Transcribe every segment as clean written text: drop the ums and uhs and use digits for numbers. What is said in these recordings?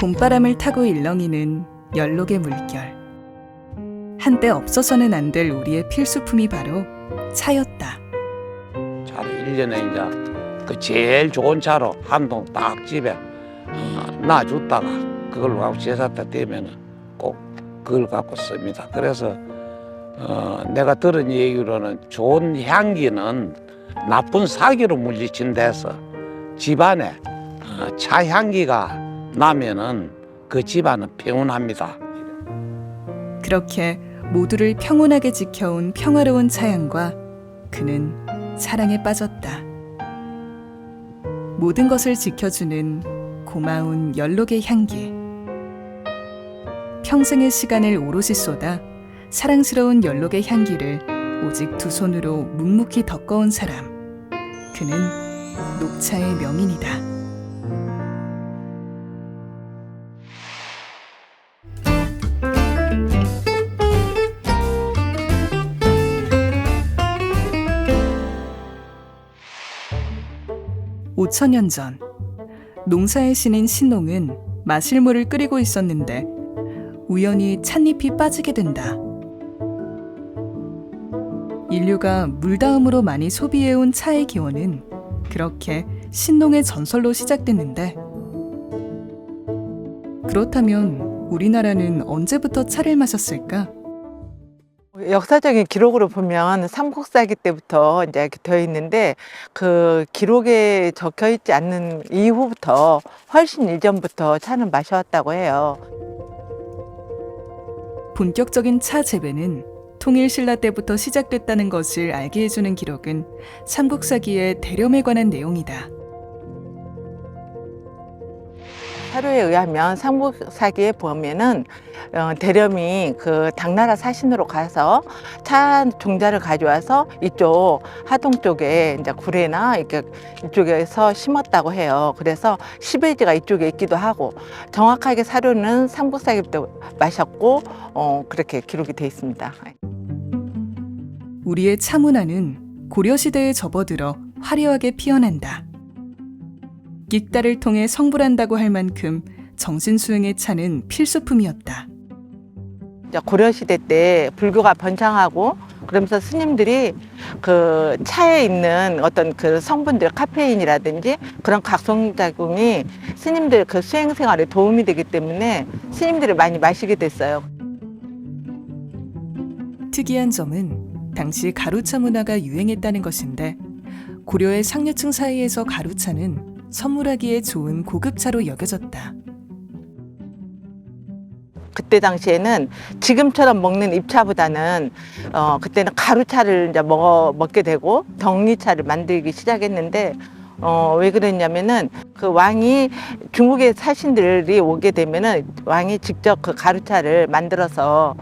봄바람을 타고 일렁이는 연록의 물결. 한때 없어서는 안 될 우리의 필수품이 바로 차였다. 차를 1년에 이제 그 제일 좋은 차로 한 통 딱 집에 놔줬다가 그걸 갖고 제사 때 되면은 꼭 그걸 갖고 씁니다. 그래서 내가 들은 얘기로는 좋은 향기는 나쁜 사기로 물리친대서 집안에 차 향기가 나면은 그 집안은 평온합니다. 그렇게 모두를 평온하게 지켜온 평화로운 차양과 그는 사랑에 빠졌다. 모든 것을 지켜주는 고마운 연록의 향기. 평생의 시간을 오롯이 쏟아 사랑스러운 연록의 향기를 오직 두 손으로 묵묵히 덮어온 사람. 그는 녹차의 명인이다. (5,000년) 전 농사의 신인 신농은 마실물을 끓이고 있었는데 우연히 찻잎이 빠지게 된다. 인류가 물다음으로 많이 소비해온 차의 기원은 그렇게 신농의 전설로 시작됐는데, 그렇다면 우리나라는 언제부터 차를 마셨을까? 역사적인 기록으로 보면 삼국사기 때부터 이제 이렇게 되어 있는데, 그 기록에 적혀 있지 않는 이후부터 훨씬 이전부터 차는 마셔왔다고 해요. 본격적인 차 재배는 통일신라 때부터 시작됐다는 것을 알게 해주는 기록은 삼국사기의 대렴에 관한 내용이다. 사료에 의하면 삼국사기에 보면은 대렴이 그 당나라 사신으로 가서 차 종자를 가져와서 이쪽 하동 쪽에 이제 구례나 이렇게 이쪽에서 심었다고 해요. 그래서 시베지가 이쪽에 있기도 하고, 정확하게 사료는 삼국사기부터 마셨고 그렇게 기록이 돼 있습니다. 우리의 차 문화는 고려시대에 접어들어 화려하게 피어난다. 끽달을 통해 성불한다고 할 만큼 정신수행의 차는 필수품이었다. 고려시대 때 불교가 번창하고 그러면서 스님들이 그 차에 있는 어떤 그 성분들, 카페인이라든지 그런 각성작용이 스님들 그 수행 생활에 도움이 되기 때문에 스님들이 많이 마시게 됐어요. 특이한 점은 당시 가루차 문화가 유행했다는 것인데, 고려의 상류층 사이에서 가루차는 선물하기에 좋은 고급차로 여겨졌다. 그때 당시에는 지금처럼 먹는 잎차보다는 그때는 가루차를 이제 먹게 되고 덩이차를 만들기 시작했는데, 왜 그랬냐면은 그 왕이 중국의 사신들이 오게 되면은 왕이 직접 그 가루차를 만들어서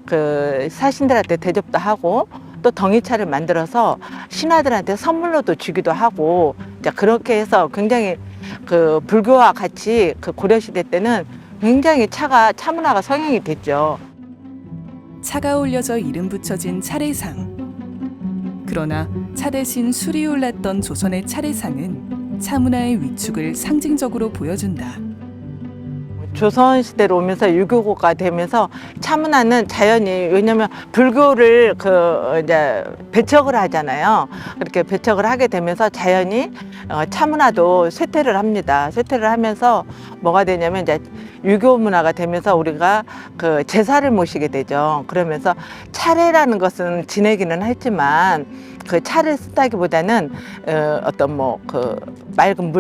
그 사신들한테 대접도 하고 또 덩이차를 만들어서 신하들한테 선물로도 주기도 하고, 이제 그렇게 해서 굉장히 그 불교와 같이 그 고려시대 때는 굉장히 차 문화가 성행이 됐죠. 차가 올려져 이름 붙여진 차례상. 그러나 차 대신 술이 올랐던 조선의 차례상은 차 문화의 위축을 상징적으로 보여준다. 조선시대로 오면서 유교가 되면서 차 문화는 자연히, 왜냐면 불교를 이제 배척을 하잖아요. 그렇게 배척을 하게 되면서 자연히 차 문화도 쇠퇴를 합니다. 쇠퇴를 하면서 뭐가 되냐면 이제 유교 문화가 되면서 우리가 그 제사를 모시게 되죠. 그러면서 차례라는 것은 지내기는 했지만 그 차를 쓴다기보다는 어떤 뭐 그 맑은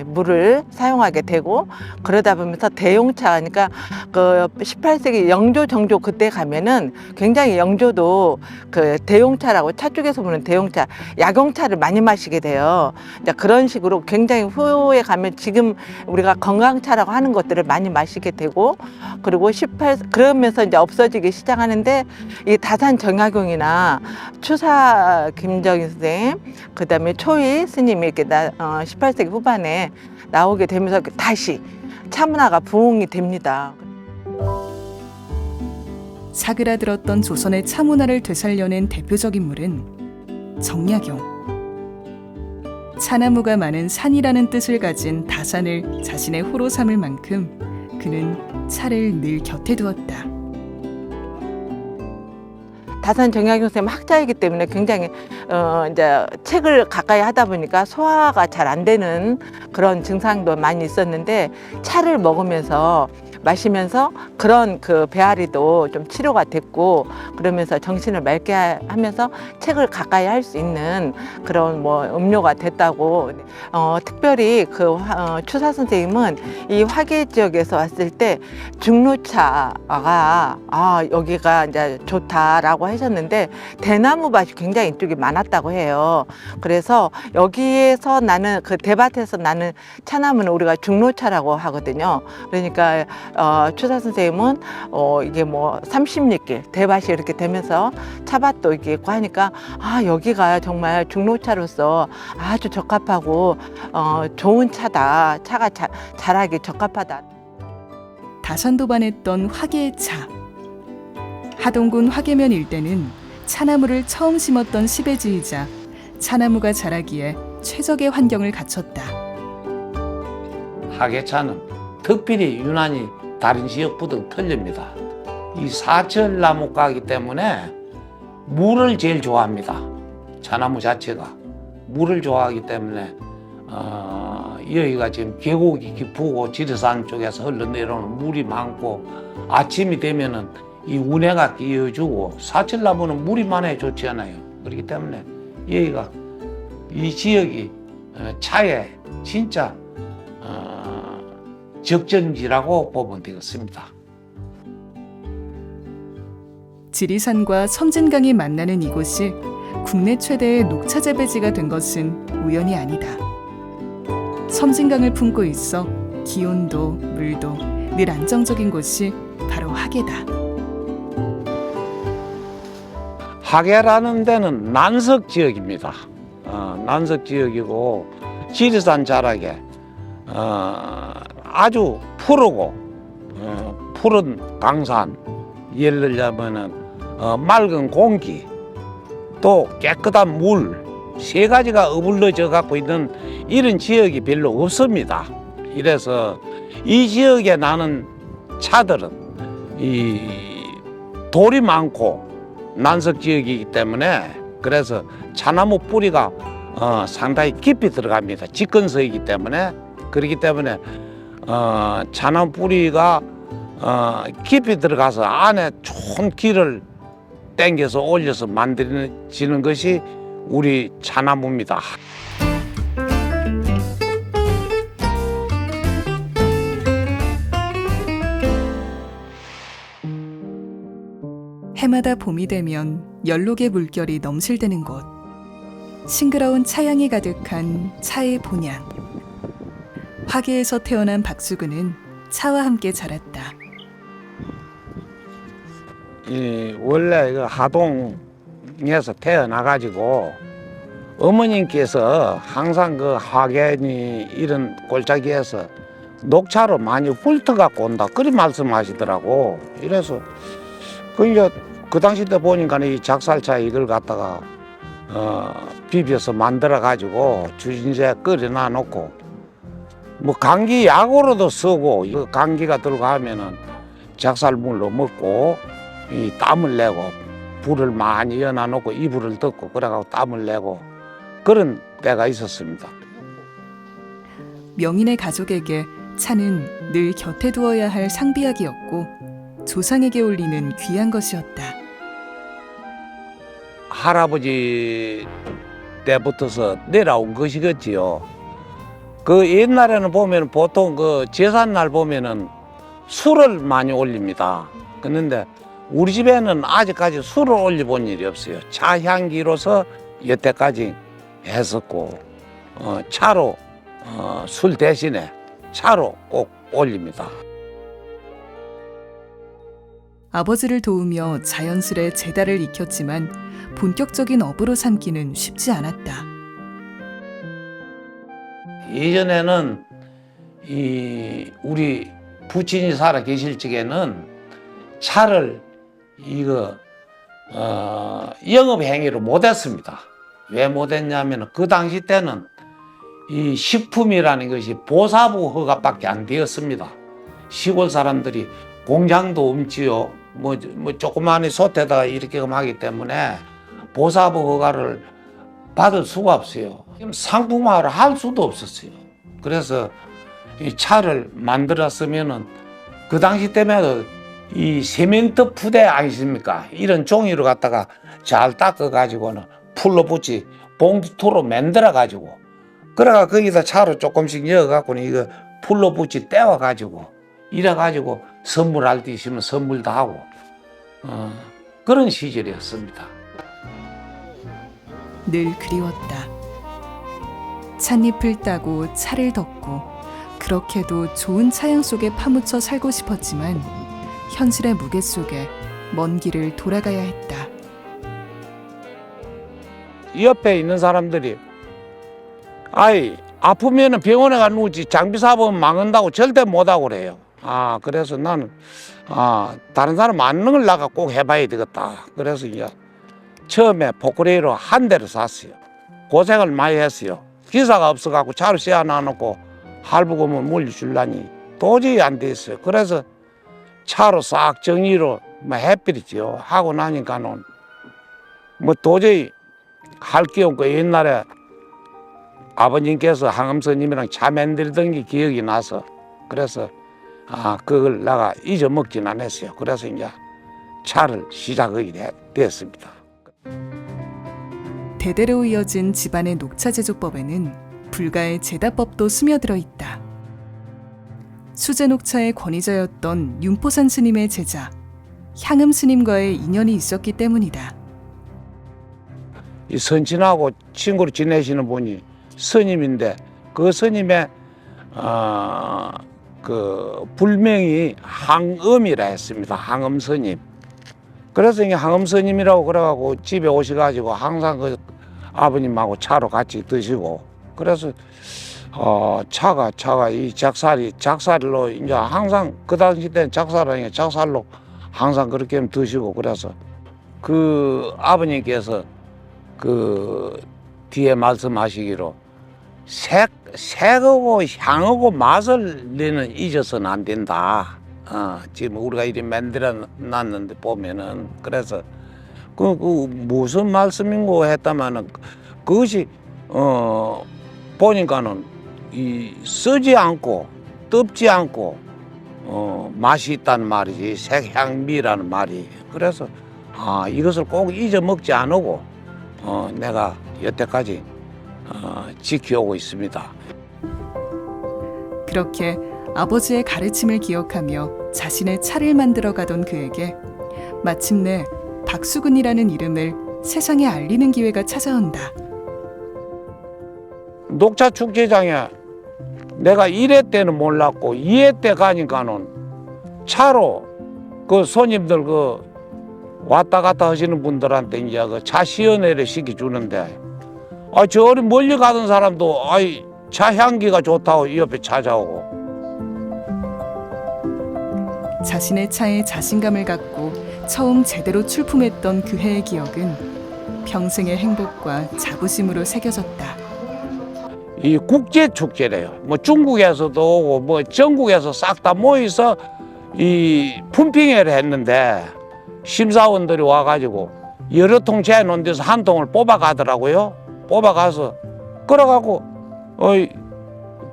물을 사용하게 되고, 그러다 보면서 대용차, 그러니까 그 18세기 영조 정조 그때 가면은 굉장히 영조도 그 대용차라고, 차 쪽에서 보는 대용차, 약용차를 많이 마시게 돼요. 이제 그런 식으로 굉장히 후에 가면 지금 우리가 건강차라고 하는 것들을 많이 마시게 되고, 그리고 그러면서 이제 없어지기 시작하는데, 이 다산 정약용이나 추사 김정희 선생님, 그다음에 초이 스님이 이렇게 18세기 후반에 나오게 되면서 다시 차 문화가 부흥이 됩니다. 사그라들었던 조선의 차 문화를 되살려낸 대표적인 인물은 정약용. 차나무가 많은 산이라는 뜻을 가진 다산을 자신의 호로 삼을 만큼 그는 차를 늘 곁에 두었다. 다산 정약용 선생님 학자이기 때문에 굉장히 이제 책을 가까이 하다 보니까 소화가 잘 안 되는 그런 증상도 많이 있었는데 차를 먹으면서 마시면서 그런 그 배앓이도 좀 치료가 됐고 그러면서 정신을 맑게 하면서 책을 가까이 할 수 있는 그런 뭐 음료가 됐다고. 특별히 그 추사 선생님은 이 화계 지역에서 왔을 때 중로차가 여기가 이제 좋다라고 하셨는데 대나무밭이 굉장히 이쪽에 많았다고 해요. 그래서 여기에서 나는 그 대밭에서 나는 차나무는 우리가 중로차라고 하거든요. 그러니까 추사 선생님은 이게 뭐 30리길 대밭이 이렇게 되면서 차밭도 이게 있고 하니까 여기가 정말 중로차로서 아주 적합하고 좋은 차다. 차가 자라기 적합하다. 다산도 반했던 화계의 차. 하동군 화계면 일대는 차나무를 처음 심었던 시배지이자 차나무가 자라기에 최적의 환경을 갖췄다. 하계차는 특별히 유난히 다른 지역보다 틀립니다. 이 사철나무가기 때문에 물을 제일 좋아합니다. 차나무 자체가 물을 좋아하기 때문에 여기가 지금 계곡이 깊고 지리산 쪽에서 흘러내려오는 물이 많고 아침이 되면은 이 운해가 끼어주고 사철나무는 물이 많아야 좋지 않아요. 그렇기 때문에 여기가 이 지역이 차에 진짜 적정지라고 보면 되겠습니다. 지리산과 섬진강이 만나는 이곳이 국내 최대의 녹차 재배지가 된 것은 우연이 아니다. 섬진강을 품고 있어 기온도 물도 늘 안정적인 곳이 바로 화계다. 화계라는 데는 난석 지역입니다. 난석 지역이고 지리산 자락에 아주 푸르고 푸른 강산, 예를 들자면은 맑은 공기, 또 깨끗한 물, 세 가지가 어불러져 갖고 있는 이런 지역이 별로 없습니다. 이래서 이 지역에 나는 차들은 이 돌이 많고 난석 지역이기 때문에 그래서 차나무 뿌리가 상당히 깊이 들어갑니다. 직근서이기 때문에. 그렇기 때문에 차나무 뿌리가 깊이 들어가서 안에 좋은 길을 당겨서 올려서 만들어지는 것이 우리 차나무입니다. 해마다 봄이 되면 연록의 물결이 넘실대는 곳. 싱그러운 차향이 가득한 차의 본향. 화계에서 태어난 박수근은 차와 함께 자랐다. 원래 하동에서 태어나가지고 어머님께서 항상 그 화계니 이런 골짜기에서 녹차로 많이 훑어갖고 온다. 그리 말씀하시더라고. 이래서 그 당시 때 보니까 이 작살차 이걸 갖다가 비벼서 만들어가지고 주진제 끓여놔 놓고 뭐 감기 약으로도 쓰고 그 감기가 들어가면은 작살물로 먹고 이 땀을 내고 불을 많이 연놔 놓고 이불을 덮고 그래가지고 땀을 내고 그런 때가 있었습니다. 명인의 가족에게 차는 늘 곁에 두어야 할 상비약이었고 조상에게 올리는 귀한 것이었다. 할아버지 때부터서 내려온 것이겠지요. 그 옛날에는 보면 보통 그 제삿날 보면은 술을 많이 올립니다. 그런데 우리 집에는 아직까지 술을 올려본 일이 없어요. 차 향기로서 여태까지 했었고 차로 술 대신에 차로 꼭 올립니다. 아버지를 도우며 자연스레 제다를 익혔지만 본격적인 업으로 삼기는 쉽지 않았다. 예전에는 우리 부친이 살아 계실 적에는 차를 영업 행위로 못했습니다. 왜 못했냐면 그 당시 때는 이 식품이라는 것이 보사부 허가밖에 안 되었습니다. 시골 사람들이 공장도 없지요. 뭐 조그마한 솥에다가 이렇게 하기 때문에 보사부 허가를 받을 수가 없어요. 상품화를 할 수도 없었어요. 그래서 이 차를 만들었으면은 그 당시 때문에 이 세멘트 푸대 아니십니까? 이런 종이로 갖다가 잘 닦아가지고는 풀로 붙이 봉투로 만들어가지고 그래가 거기다 차로 조금씩 넣어갖고는 이거 풀로 붙이 떼어가지고 이래가지고 선물할 때 있으면 선물도 하고 그런 시절이었습니다. 늘 그리웠다. 찻잎을 따고 차를 덮고 그렇게도 좋은 차양 속에 파묻혀 살고 싶었지만 현실의 무게 속에 먼 길을 돌아가야 했다. 옆에 있는 사람들이 아이 아프면은 병원에 가 누우지 장비 사업은 망한다고 절대 못하고 그래요. 그래서 나는 다른 사람 맞는 걸 나가 꼭 해봐야 되겠다. 그래서 이제 처음에 포크레인으로 한 대를 샀어요. 고생을 많이 했어요. 기사가 없어갖고 차로 씌워놔놓고 할부금을 물려주려니 도저히 안 됐어요. 그래서 차로 싹 정리로 해버리죠. 하고 나니까는 뭐 도저히 할 게 없고 옛날에 아버님께서 항암스님이랑 차 만들던 게 기억이 나서 그래서 그걸 내가 잊어먹진 않았어요. 그래서 이제 차를 시작하게 됐습니다. 대대로 이어진 집안의 녹차 제조법에는 불가의 제다법도 스며들어 있다. 수제 녹차의 권위자였던 윤포산 스님의 제자 향음 스님과의 인연이 있었기 때문이다. 이 선친하고 친구로 지내시는 분이 스님인데 그 스님의 그 불명이 항음이라 했습니다. 항음 스님. 그래서 이게 항음 스님이라고 그래가지고 집에 오셔가지고 항상 그 아버님하고 차로 같이 드시고 그래서 차가 이 작살로 이제 항상 그 당시 때는 작살하니까 작살로 항상 그렇게 드시고 그래서 그 아버님께서 그 뒤에 말씀하시기로 색하고 향하고 맛을 너는 잊어서는 안 된다. 지금 우리가 이리 만들어 놨는데 보면은 그래서 그 무슨 말씀인고 했다마는 그것이 보니까는 이 쓰지 않고 뜯지 않고 맛이 있다는 말이지 색향미라는 말이 그래서 이것을 꼭 잊어먹지 않고 내가 여태까지 지켜오고 있습니다. 그렇게 아버지의 가르침을 기억하며 자신의 차를 만들어 가던 그에게 마침내 박수근이라는 이름을 세상에 알리는 기회가 찾아온다. 녹차 축제장에 내가 1회 때는 몰랐고 2회 때 가니까는 차로 그 손님들 그 왔다 갔다 하시는 분들한테 이제 그 차 시연회를 시켜주는데 저리 멀리 가던 사람도 차 향기가 좋다고 이 옆에 찾아오고 자신의 차에 자신감을 갖고 처음 제대로 출품했던 그 해의 기억은 평생의 행복과 자부심으로 새겨졌다. 이 국제 축제래요. 뭐 중국에서도 오고 뭐 전국에서 싹 다 모여서 이 품평회를 했는데 심사원들이 와가지고 여러 통 재놓은 데서 한 통을 뽑아가더라고요. 뽑아가서 끌어가고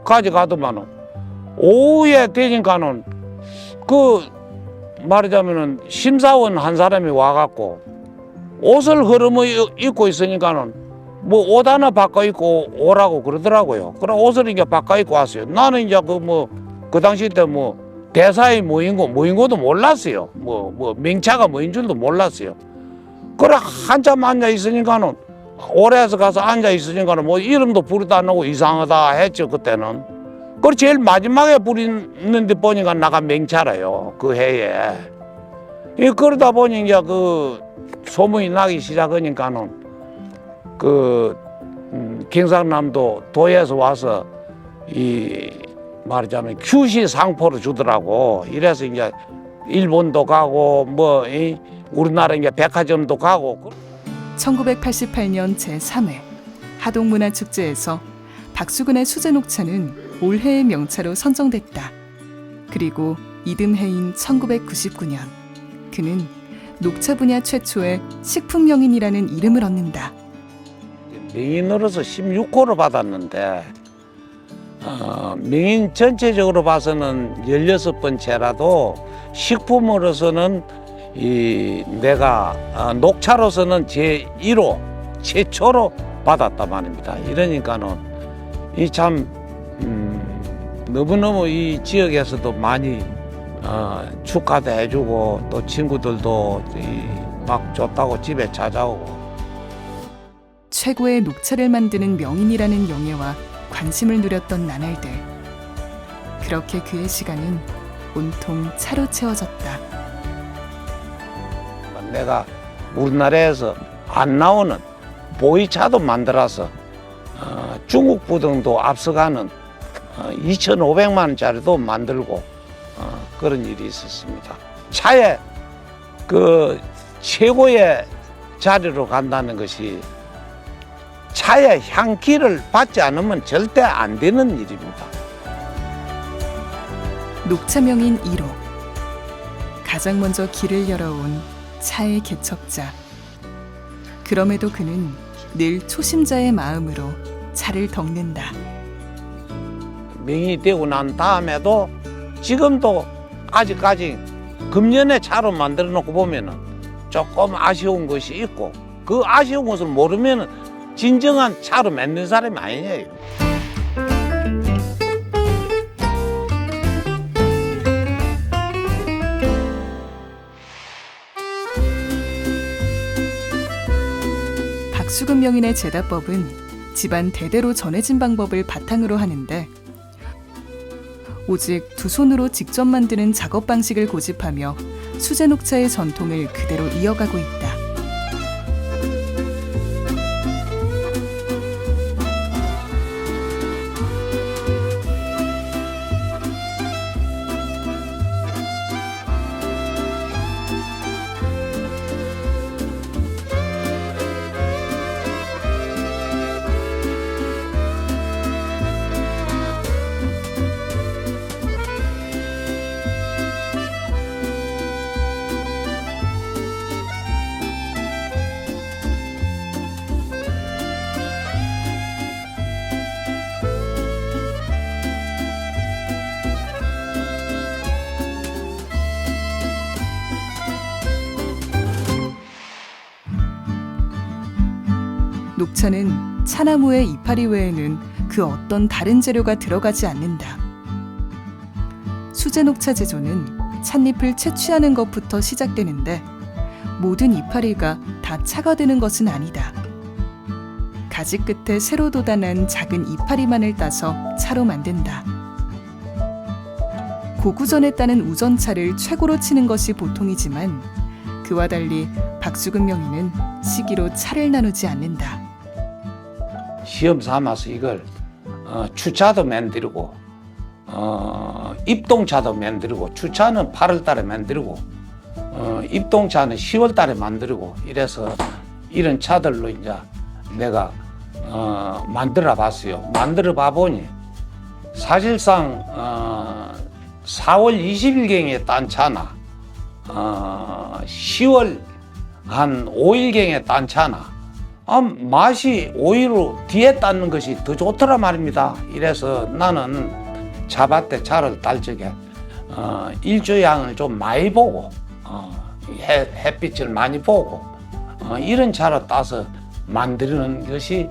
가져가더만은 오후에 되니까는 그 말하자면은 심사원 한 사람이 와갖고 옷을 흐름을 입고 있으니까는 뭐 옷 하나 바꿔 입고 오라고 그러더라고요. 그럼 옷을 이제 바꿔 입고 왔어요. 나는 이제 그 당시 때 대사의 뭐인고도 몰랐어요. 명차가 뭐인 줄도 몰랐어요. 그래 한참 앉아 있으니까는 오래서 가서 앉아 있으니까는 이름도 부르도 안 나고 이상하다 했죠 그때는. 그리고 제일 마지막에 부리는데 보니까 나가 명차라요 그 해에. 그러다 보니 이제 그 소문이 나기 시작하니까는 경상남도 도에서 와서 말하자면 QC 상포를 주더라고. 이래서 이제 일본도 가고 우리나라 이제 백화점도 가고. 1988년 제3회 하동문화축제에서 박수근의 수제 녹차는 올해의 명차로 선정됐다. 그리고 이듬해인 1999년 그는 녹차 분야 최초의 식품명인이라는 이름을 얻는다. 명인으로서 16호를 받았는데 명인 전체적으로 봐서는 16번째라도 식품으로서는 내가 녹차로서는 제1호 최초로 받았단 말입니다. 이러니까는 참 너무너무 이 지역에서도 많이 축하도 해주고 또 친구들도 막 좋다고 집에 찾아오고. 최고의 녹차를 만드는 명인이라는 영예와 관심을 누렸던 나날들. 그렇게 그의 시간은 온통 차로 채워졌다. 내가 우리나라에서 안 나오는 보이차도 만들어서 중국 부등도 앞서가는 2,500만 원짜리도 만들고 그런 일이 있었습니다. 차에 그 최고의 자리로 간다는 것이 차의 향기를 받지 않으면 절대 안 되는 일입니다. 녹차 명인 1호. 가장 먼저 길을 열어온 차의 개척자. 그럼에도 그는 늘 초심자의 마음으로 차를 덮는다. 명인이 되고 난 다음에도 지금도 아직까지 금년에 차로 만들어 놓고 보면은 조금 아쉬운 것이 있고 그 아쉬운 것을 모르면은 진정한 차로 만든 사람이 아니에요. 박수근 명인의 제다법은 집안 대대로 전해진 방법을 바탕으로 하는데 오직 두 손으로 직접 만드는 작업 방식을 고집하며 수제 녹차의 전통을 그대로 이어가고 있다. 녹차는 차나무의 이파리 외에는 그 어떤 다른 재료가 들어가지 않는다. 수제 녹차 제조는 찻잎을 채취하는 것부터 시작되는데 모든 이파리가 다 차가 되는 것은 아니다. 가지 끝에 새로 돋아난 작은 이파리만을 따서 차로 만든다. 고구전에 따는 우전차를 최고로 치는 것이 보통이지만 그와 달리 박수근 명인은 시기로 차를 나누지 않는다. 시험 삼아서 이걸 추차도 만들고 입동차도 만들고 추차는 8월 달에 만들고 입동차는 10월 달에 만들고 이래서 이런 차들로 이제 내가 만들어 봤어요. 만들어 봐보니 사실상 4월 20일경에 딴 차나 10월 한 5일경에 딴 차나 맛이 오히려 뒤에 땄는 것이 더 좋더라 말입니다. 이래서 나는 차밭에 차를 딸 적에 일조양을 좀 많이 보고 햇빛을 많이 보고 이런 차로 따서 만드는 것이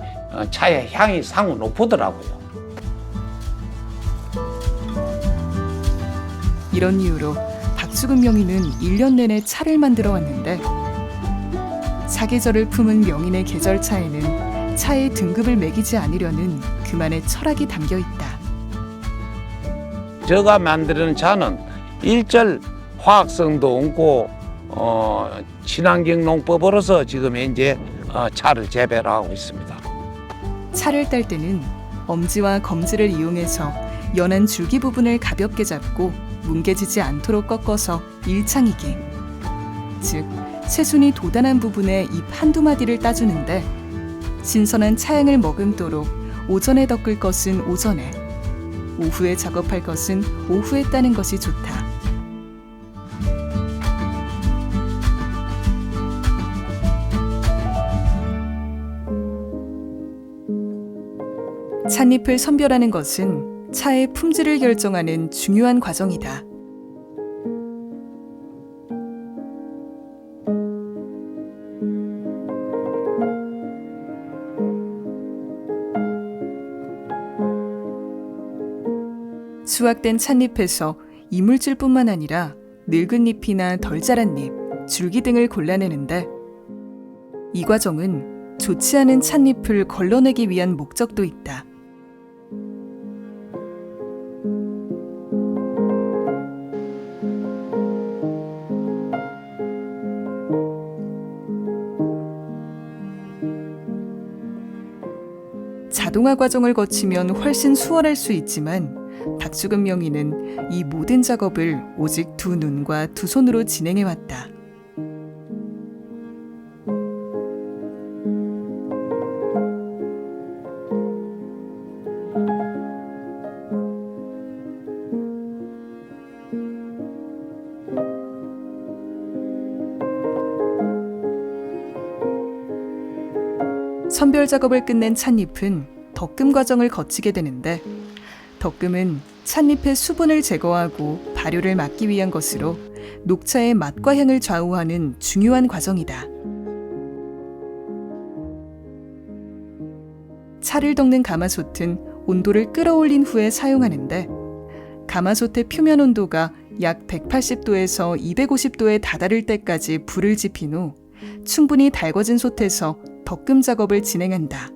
차의 향이 상우 높더라고요. 이런 이유로 박수근 명인은 1년 내내 차를 만들어 왔는데 사계절을 품은 명인의 계절차에는 차의 등급을 매기지 않으려는 그만의 철학이 담겨 있다. 제가 만드는 차는 일절 화학성도 없고 친환경 농법으로서 지금 현재 차를 재배를 하고 있습니다. 차를 딸 때는 엄지와 검지를 이용해서 연한 줄기 부분을 가볍게 잡고 뭉개지지 않도록 꺾어서 일창이기, 즉 새순이 도단한 부분에 잎 한두 마디를 따주는데 신선한 차향을 머금도록 오전에 덮을 것은 오전에, 오후에 작업할 것은 오후에 따는 것이 좋다. 찻잎을 선별하는 것은 차의 품질을 결정하는 중요한 과정이다. 수확된 찻잎에서 이물질뿐만 아니라 늙은 잎이나 덜 자란 잎, 줄기 등을 골라내는데 이 과정은 좋지 않은 찻잎을 걸러내기 위한 목적도 있다. 자동화 과정을 거치면 훨씬 수월할 수 있지만 박주근 명인은 이 모든 작업을 오직 두 눈과 두 손으로 진행해왔다. 선별 작업을 끝낸 찻잎은 덕금 과정을 거치게 되는데 덕금은 찻잎의 수분을 제거하고 발효를 막기 위한 것으로 녹차의 맛과 향을 좌우하는 중요한 과정이다. 차를 덕는 가마솥은 온도를 끌어올린 후에 사용하는데 가마솥의 표면 온도가 약 180도에서 250도에 다다를 때까지 불을 지핀 후 충분히 달궈진 솥에서 덕금 작업을 진행한다.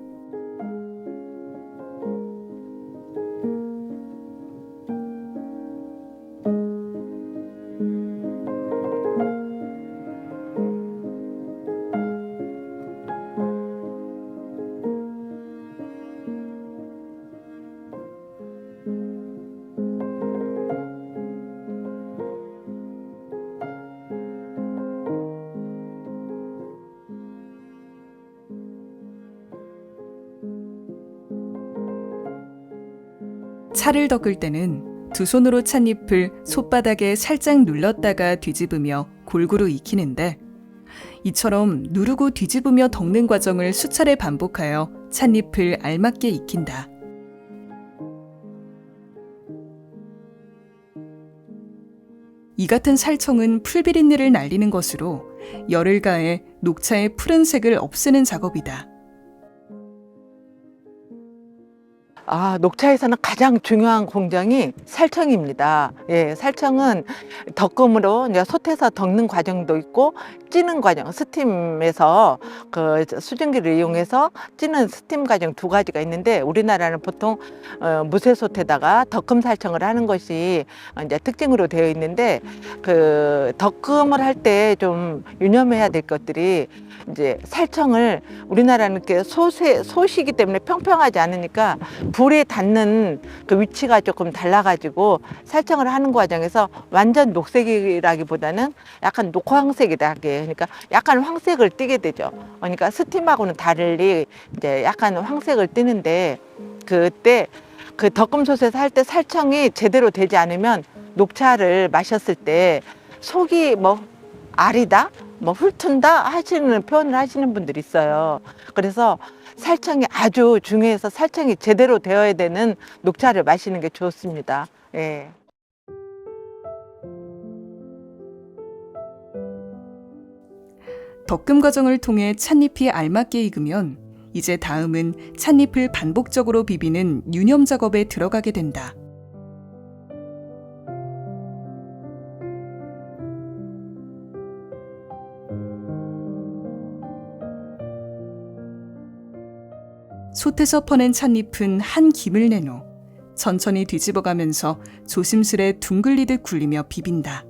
차를 덕을 때는 두 손으로 찻잎을 솥바닥에 살짝 눌렀다가 뒤집으며 골고루 익히는데 이처럼 누르고 뒤집으며 덕는 과정을 수차례 반복하여 찻잎을 알맞게 익힌다. 이 같은 살청은 풀비린내를 날리는 것으로 열을 가해 녹차의 푸른색을 없애는 작업이다. 녹차에서는 가장 중요한 공정이 살청입니다. 예, 살청은 덕금으로 이제 솥에서 덕는 과정도 있고 찌는 과정, 스팀에서 그 수증기를 이용해서 찌는 스팀 과정 두 가지가 있는데 우리나라는 보통 무쇠솥에다가 덕금 살청을 하는 것이 이제 특징으로 되어 있는데 그 덕금을 할 때 좀 유념해야 될 것들이 이제 살청을 우리나라는 이렇게 솥이기 때문에 평평하지 않으니까 불에 닿는 그 위치가 조금 달라가지고 살청을 하는 과정에서 완전 녹색이라기보다는 약간 녹황색이다. 그러니까 약간 황색을 띠게 되죠. 그러니까 스팀하고는 달리 이제 약간 황색을 띠는데 그때 그 덕금솥에서 할 때 살청이 제대로 되지 않으면 녹차를 마셨을 때 속이 뭐 아리다? 뭐 훑은다 하시는 표현을 하시는 분들이 있어요. 그래서 살청이 아주 중요해서 살청이 제대로 되어야 되는 녹차를 마시는 게 좋습니다. 예. 덕금 과정을 통해 찻잎이 알맞게 익으면 이제 다음은 찻잎을 반복적으로 비비는 유념 작업에 들어가게 된다. 솥에서 퍼낸 찻잎은 한 김을 낸 후 천천히 뒤집어가면서 조심스레 둥글리듯 굴리며 비빈다.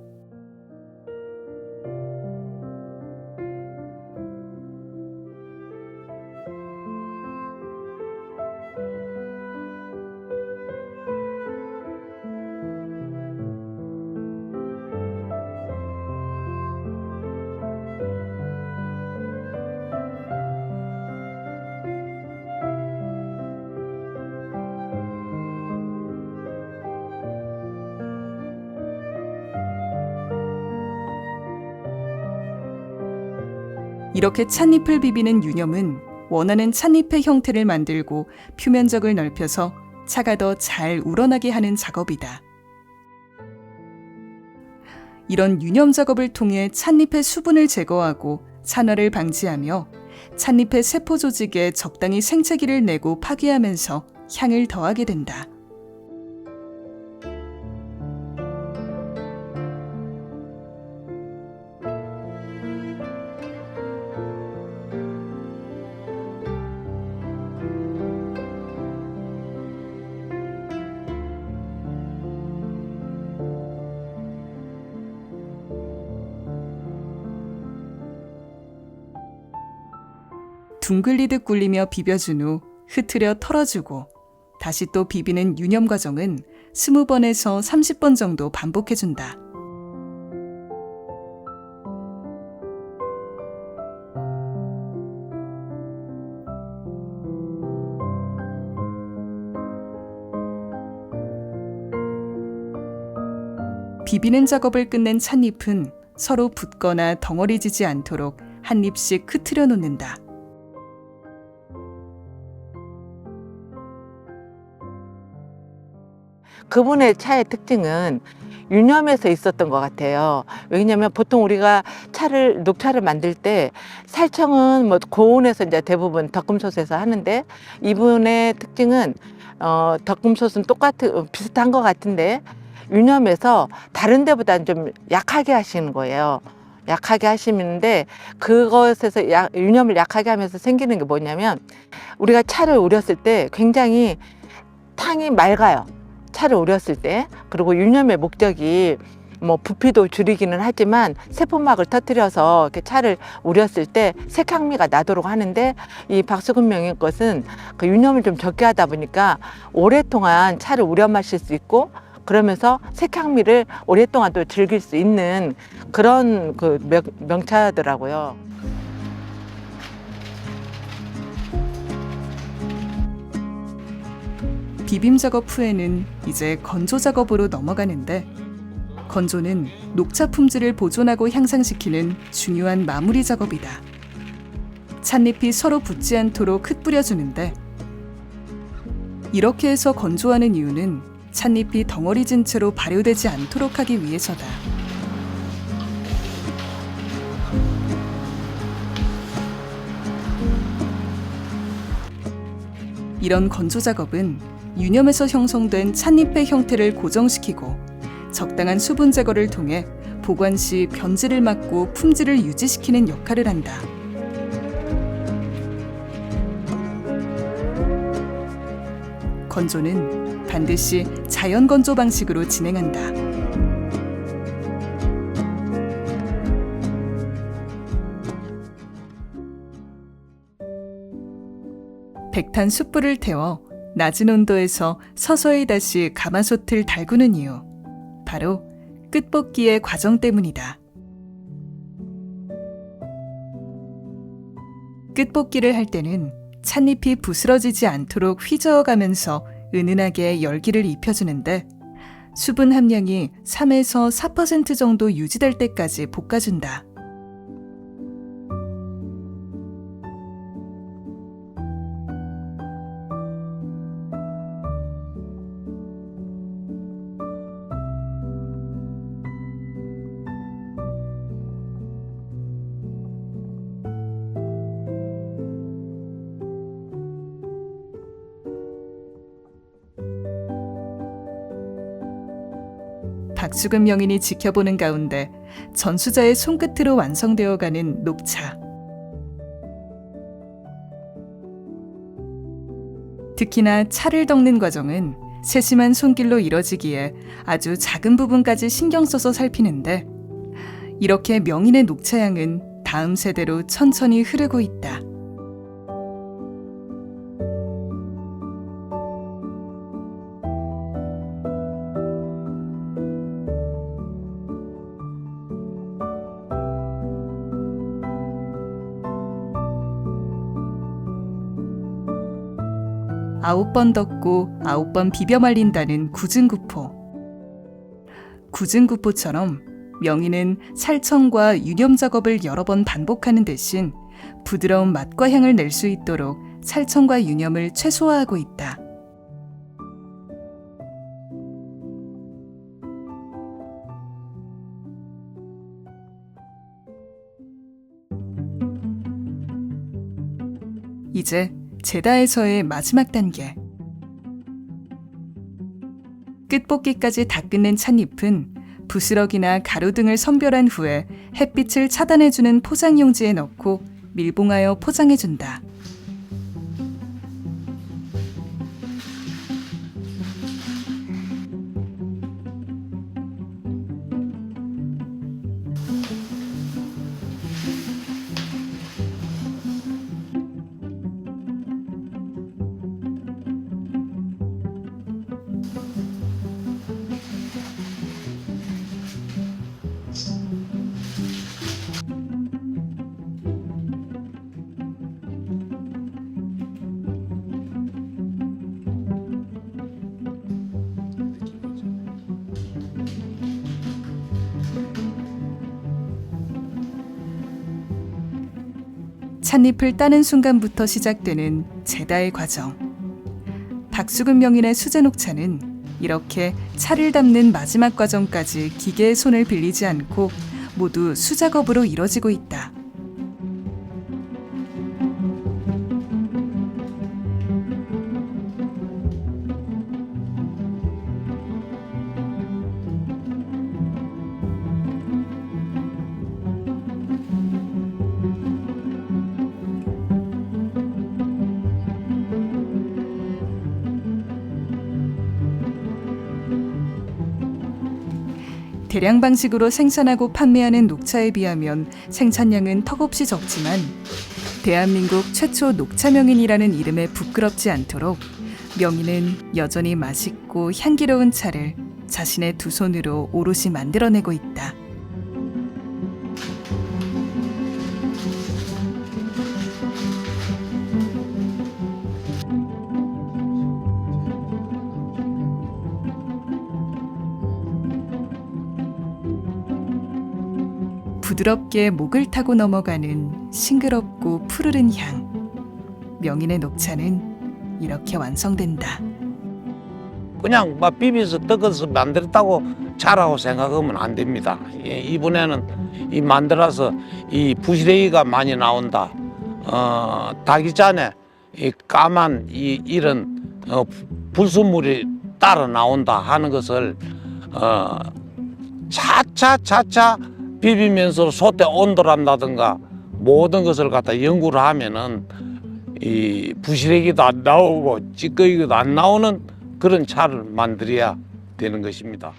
이렇게 찻잎을 비비는 유념은 원하는 찻잎의 형태를 만들고 표면적을 넓혀서 차가 더 잘 우러나게 하는 작업이다. 이런 유념 작업을 통해 찻잎의 수분을 제거하고 산화를 방지하며 찻잎의 세포 조직에 적당히 생채기를 내고 파괴하면서 향을 더하게 된다. 둥글리듯 굴리며 비벼준 후 흐트려 털어주고 다시 또 비비는 유념 과정은 20번에서 30번 정도 반복해준다. 비비는 작업을 끝낸 찻잎은 서로 붙거나 덩어리지지 않도록 한 입씩 흐트려 놓는다. 그분의 차의 특징은 유념에서 있었던 것 같아요. 왜냐하면 보통 우리가 녹차를 만들 때 살청은 뭐 고온에서 이제 대부분 덕금솥에서 하는데, 이분의 특징은 덕금솥은 비슷한 것 같은데 유념에서 다른 데보다는 좀 약하게 하시는 거예요. 약하게 하시는데 그것에서 유념을 약하게 하면서 생기는 게 뭐냐면, 우리가 차를 우렸을 때 굉장히 탕이 맑아요. 차를 우렸을 때. 그리고 유념의 목적이 뭐 부피도 줄이기는 하지만 세포막을 터뜨려서 이렇게 차를 우렸을 때 색향미가 나도록 하는데, 이 박수근 명의 것은 그 유념을 좀 적게 하다 보니까 오랫동안 차를 우려 마실 수 있고, 그러면서 색향미를 오랫동안 또 즐길 수 있는 그런 그 명차더라고요. 비빔 작업 후에는 이제 건조 작업으로 넘어가는데, 건조는 녹차 품질을 보존하고 향상시키는 중요한 마무리 작업이다. 찻잎이 서로 붙지 않도록 흩뿌려주는데, 이렇게 해서 건조하는 이유는 찻잎이 덩어리진 채로 발효되지 않도록 하기 위해서다. 이런 건조 작업은 유념에서 형성된 찻잎의 형태를 고정시키고 적당한 수분 제거를 통해 보관 시 변질을 막고 품질을 유지시키는 역할을 한다. 건조는 반드시 자연 건조 방식으로 진행한다. 백탄 숯불을 태워 낮은 온도에서 서서히 다시 가마솥을 달구는 이유, 바로 끝볶이의 과정 때문이다. 끝볶이를 할 때는 찻잎이 부스러지지 않도록 휘저어가면서 은은하게 열기를 입혀주는데, 수분 함량이 3에서 4% 정도 유지될 때까지 볶아준다. 박수근 명인이 지켜보는 가운데 전수자의 손끝으로 완성되어가는 녹차. 특히나 차를 덕는 과정은 세심한 손길로 이뤄지기에 아주 작은 부분까지 신경 써서 살피는데, 이렇게 명인의 녹차향은 다음 세대로 천천히 흐르고 있다. 아홉 번 덮고 9번 비벼 말린다는 구증구포. 구증구포처럼 명인은 살청과 유념 작업을 여러 번 반복하는 대신 부드러운 맛과 향을 낼 수 있도록 살청과 유념을 최소화하고 있다. 이제 제다에서의 마지막 단계. 끝볶이까지 다 끝낸 찻잎은 부스러기나 가루 등을 선별한 후에 햇빛을 차단해주는 포장용지에 넣고 밀봉하여 포장해준다. 찻잎을 따는 순간부터 시작되는 제다의 과정. 박수근 명인의 수제녹차는 이렇게 차를 담는 마지막 과정까지 기계의 손을 빌리지 않고 모두 수작업으로 이뤄지고 있다. 대량 방식으로 생산하고 판매하는 녹차에 비하면 생산량은 턱없이 적지만 대한민국 최초 녹차 명인이라는 이름에 부끄럽지 않도록 명인은 여전히 맛있고 향기로운 차를 자신의 두 손으로 오롯이 만들어내고 있다. 부드럽게 목을 타고 넘어가는 싱그럽고 푸르른 향. 명인의 녹차는 이렇게 완성된다. 그냥 막 비벼서 떡어서 만들었다고 차라고 생각하면 안 됩니다. 이번에는 이 만들어서 이 부시래기가 많이 나온다. 닭이 잔에 이 까만 이런 불순물이 따라 나온다 하는 것을 차차 비비면서 솥에 온도란다든가 모든 것을 갖다 연구를 하면은 이 부시래기도 안 나오고 찌꺼기도 안 나오는 그런 차를 만들어야 되는 것입니다.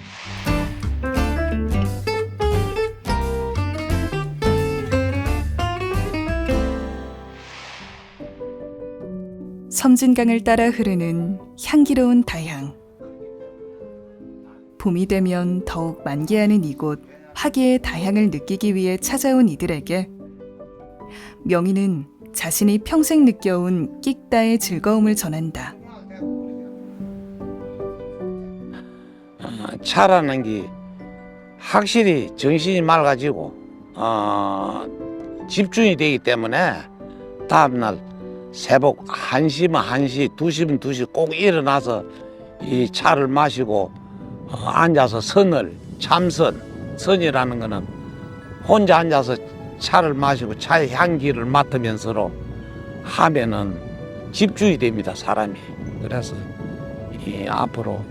섬진강을 따라 흐르는 향기로운 다향. 봄이 되면 더욱 만개하는 이곳 화기의 다향을 느끼기 위해 찾아온 이들에게 명인은 자신이 평생 느껴온 끽다의 즐거움을 전한다. 차라는 게 확실히 정신이 맑아지고 집중이 되기 때문에 다음날 새벽 1시면 1시, 2시면 2시 꼭 일어나서 이 차를 마시고 앉아서 선이라는 거는 혼자 앉아서 차를 마시고 차의 향기를 맡으면서 하면은 집중이 됩니다, 사람이. 그래서 이 앞으로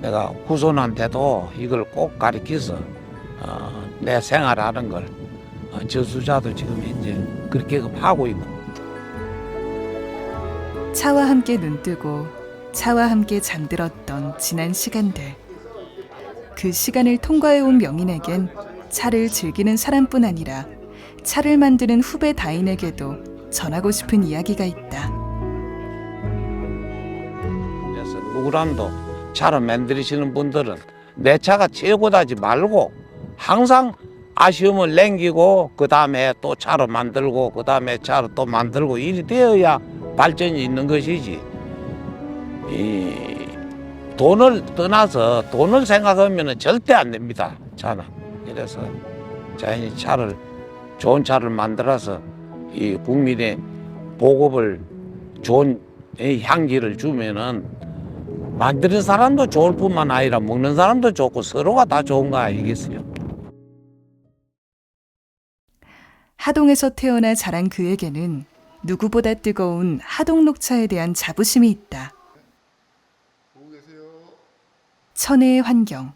내가 후손한테도 이걸 꼭 가르쳐서 내 생활하는 걸 저수자도 지금 현재 그렇게 하고 있고. 차와 함께 눈뜨고 차와 함께 잠들었던 지난 시간들. 그 시간을 통과해온 명인에겐 차를 즐기는 사람뿐 아니라 차를 만드는 후배 다인에게도 전하고 싶은 이야기가 있다. 그래서 누구람도 차를 만드시는 분들은 내 차가 최고다지 말고 항상 아쉬움을 남기고 그 다음에 또 차로 만들고 그 다음에 차로 또 만들고 일이 되어야 발전이 있는 것이지. 이 돈을 떠나서 돈을 생각하면 절대 안 됩니다. 차는 이래서 자연히 좋은 차를 만들어서 이 국민의 보급을 좋은 이 향기를 주면은 만드는 사람도 좋을 뿐만 아니라 먹는 사람도 좋고 서로가 다 좋은 거 아니겠어요? 하동에서 태어나 자란 그에게는 누구보다 뜨거운 하동 녹차에 대한 자부심이 있다. 천혜의 환경,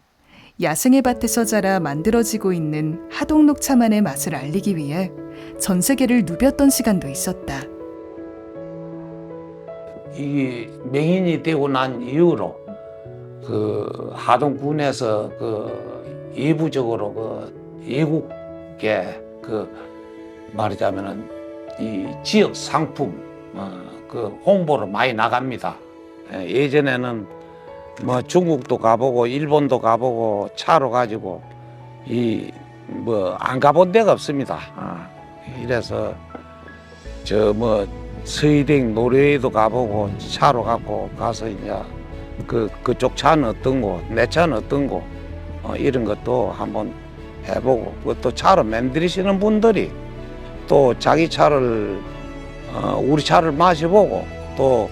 야생의 밭에서 자라 만들어지고 있는 하동 녹차만의 맛을 알리기 위해 전 세계를 누볐던 시간도 있었다. 이 명인이 되고 난 이후로 그 하동군에서 그 예부적으로 그 예국계 그 말하자면은 이 지역 상품 그 홍보로 많이 나갑니다. 예전에는 뭐 중국도 가보고 일본도 가보고 차로 가지고 이 뭐 안 가본 데가 없습니다. 이래서 저 뭐 스웨덴, 노르웨이도 가보고 차로 갖고 가서 이제 그쪽 차는 어떤 거, 내 차는 어떤 거 이런 것도 한번 해보고 그것도 차로 만드시는 분들이 또 자기 차를 우리 차를 마셔보고 또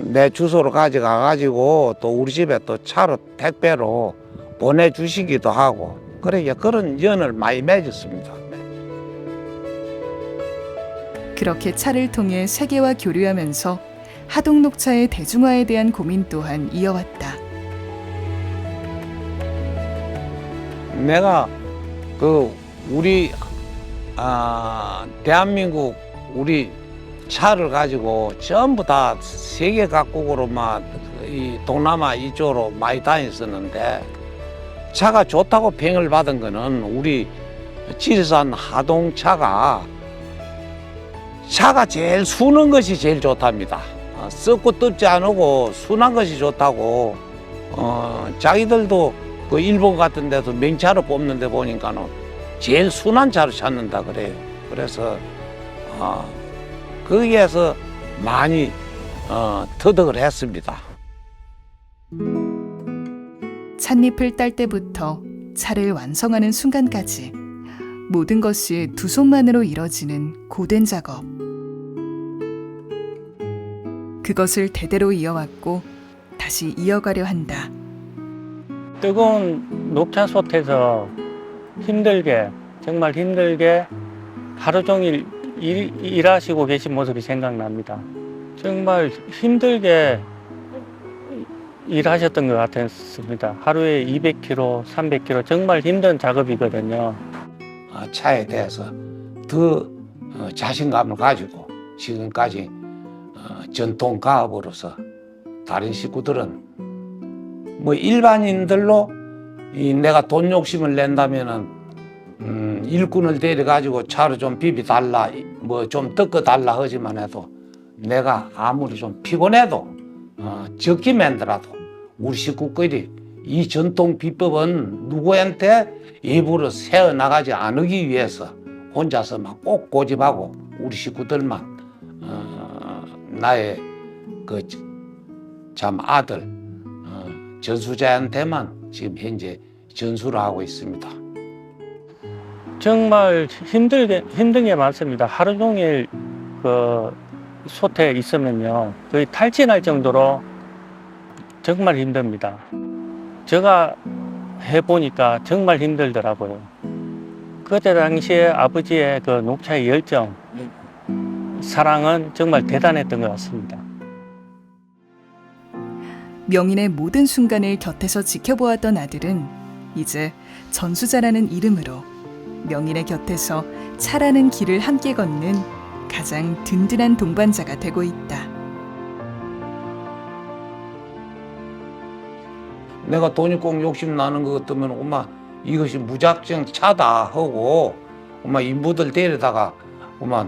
내 주소로 가져가 가지고 또 우리 집에 또 차로 택배로 보내주시기도 하고 그래 그런 연을 많이 맺었습니다. 그렇게 차를 통해 세계와 교류하면서 하동 녹차의 대중화에 대한 고민 또한 이어왔다. 내가 그 우리 대한민국 우리 차를 가지고 전부 다 세계 각국으로만 이 동남아 이쪽으로 많이 다녔었는데 차가 좋다고 평을 받은 거는 우리 지리산 하동차가 제일 순한 것이 제일 좋답니다. 썩고 뜯지 않고 순한 것이 좋다고 자기들도 그 일본 같은 데서 명차로 뽑는 데 보니까는 제일 순한 차를 찾는다 그래요. 그래서 거기에서 많이 터득을 했습니다. 찻잎을 딸 때부터 차를 완성하는 순간까지 모든 것이 두 손만으로 이뤄지는 고된 작업. 그것을 대대로 이어왔고 다시 이어가려 한다. 뜨거운 녹차솥에서 힘들게 정말 힘들게 하루 종일 일하시고 계신 모습이 생각납니다. 정말 힘들게 일하셨던 것 같았습니다. 하루에 200kg, 300kg 정말 힘든 작업이거든요. 차에 대해서 더 자신감을 가지고 지금까지 전통 가업으로서 다른 식구들은 뭐 일반인들로 내가 돈 욕심을 낸다면은 일꾼을 데려 가지고 차로 좀 비비 달라 뭐 좀 뜯어 달라 하지만 해도 내가 아무리 좀 피곤해도 적게 만들어도 우리 식구끼리 이 전통 비법은 누구한테 일부러 세어 나가지 않기 위해서 혼자서 막 꼭 고집하고 우리 식구들만 나의 그 참 아들 전수자한테만 지금 현재 전수를 하고 있습니다. 정말 힘든 게 많습니다. 하루 종일 그 솥에 있으면요 거의 탈진할 정도로 정말 힘듭니다. 제가 해보니까 정말 힘들더라고요. 그때 당시에 아버지의 그 녹차의 열정, 사랑은 정말 대단했던 것 같습니다. 명인의 모든 순간을 곁에서 지켜보았던 아들은 이제 전수자라는 이름으로 명인의 곁에서 차라는 길을 함께 걷는 가장 든든한 동반자가 되고 있다. 내가 돈이 꼭 욕심 나는 것 같으면 엄마 이것이 무작정 차다 하고 엄마 인부들 데려다가 엄마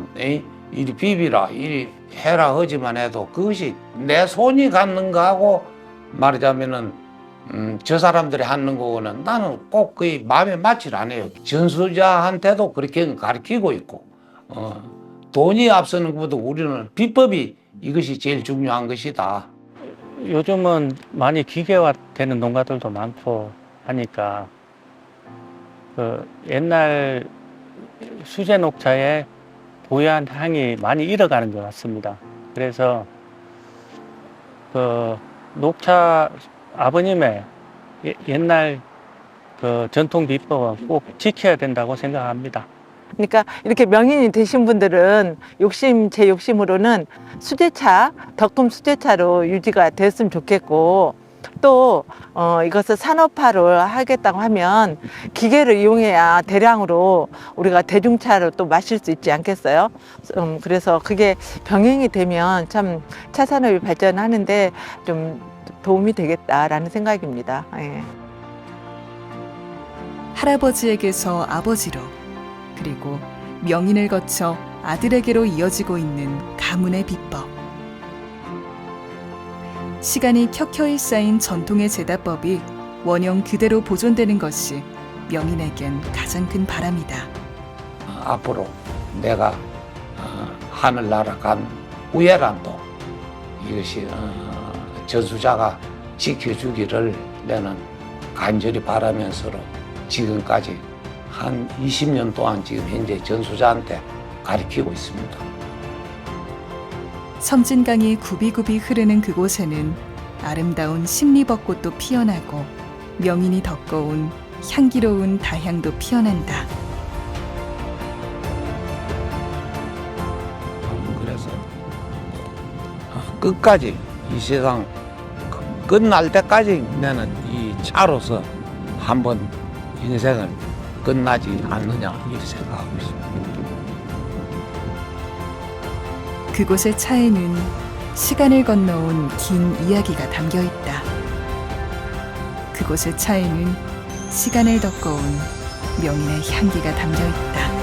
이리 비비라 이리 해라 하지만 해도 그것이 내 손이 갖는 거하고 말하자면은 저 사람들이 하는 거는 나는 꼭 거의 마음에 맞질 않아요. 전수자한테도 그렇게 가르치고 있고 돈이 앞서는 것보다 우리는 비법이 이것이 제일 중요한 것이다. 요즘은 많이 기계화되는 농가들도 많고 하니까 그 옛날 수제 녹차의 고유한 향이 많이 잃어가는 것 같습니다. 그래서 그 녹차 아버님의 옛날 그 전통 비법은 꼭 지켜야 된다고 생각합니다. 그러니까 이렇게 명인이 되신 분들은 제 욕심으로는 수제차, 덕금 수제차로 유지가 됐으면 좋겠고, 또 이것을 산업화를 하겠다고 하면 기계를 이용해야 대량으로 우리가 대중차로 또 마실 수 있지 않겠어요? 그래서 그게 병행이 되면 참 차 산업이 발전하는데 좀 도움이 되겠다라는 생각입니다. 예. 할아버지에게서 아버지로, 그리고 명인을 거쳐 아들에게로 이어지고 있는 가문의 비법. 시간이 켜켜이 쌓인 전통의 제다법이 원형 그대로 보존되는 것이 명인에겐 가장 큰 바람이다. 앞으로 내가 하늘나라 간 우애란도 이것이 저수자가 지켜주기를 나는 간절히 바라면서로 지금까지 한 20년 동안 지금 현재 전수자한테 가르치고 있습니다. 섬진강이 굽이굽이 흐르는 그곳에는 아름다운 십리벚꽃도 피어나고 명인이 덕거운 향기로운 다향도 피어난다. 그래서 끝까지 이 세상 끝날 때까지 나는 이 차로서 한번 인생을 끝나지 않느냐 이렇게 생각하고 있습니다. 그곳의 차에는 시간을 건너온 긴 이야기가 담겨 있다. 그곳의 차에는 시간을 덮어온 명인의 향기가 담겨 있다.